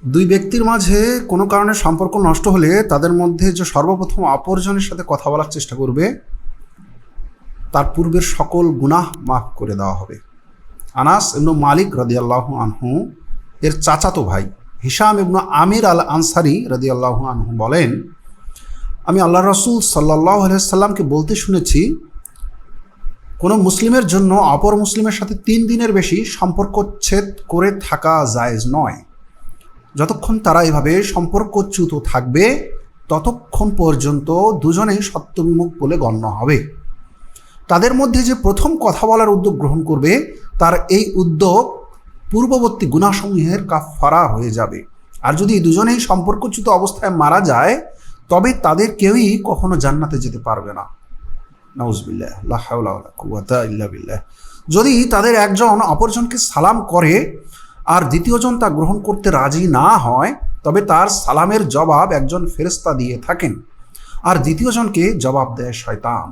দুই ব্যক্তির মাঝে কোনো কারণে সম্পর্ক নষ্ট হলে তাদের মধ্যে যে সর্বপ্রথম অপরজনের সাথে কথা বলার চেষ্টা করবে তার পূর্বের সকল গুনাহ মাফ করে দেওয়া হবে। আনাস ইবনু মালিক রাদিয়াল্লাহু আনহু এর চাচাতো ভাই হিশাম ইবনু আমির আল আনসারি রাদিয়াল্লাহু আনহু বলেন, আমি আল্লাহ রাসূল সাল্লাল্লাহু আলাইহি সাল্লামকে বলতে শুনেছি, কোনো মুসলিমের জন্য অপর মুসলিমের সাথে 3 দিনের বেশি সম্পর্কচ্ছেদ করে থাকা জায়েজ নয়। যতক্ষণ তারা এভাবে সম্পর্কচ্যুত থাকবে ততক্ষণ পর্যন্ত দুজনেই সত্যবিমুখ বলে গণ্য হবে। তাদের মধ্যে যে প্রথম কথা বলার উদ্যোগ গ্রহণ করবে তার এই উদ্যোগ পূর্ববর্তী গুনাহসমূহের কাফফারা হয়ে যাবে। আর যদি দুজনেই সম্পর্কচ্যুত অবস্থায় মারা যায় তবে তাদের কেউই কখনো জান্নাতে যেতে পারবে না। নাউজুবিল্লাহ, লা হাওলা ওয়ালা কুওয়াতা ইল্লা বিল্লাহ। যদি তাদের একজন অপরজনকে সালাম করে আর দ্বিতীয়জন তা গ্রহণ করতে রাজি না হয় তবে তার সালামের জবাব একজন ফেরেশতা দিয়ে থাকেন আর দ্বিতীয়জনকে জবাব দেয় শয়তান।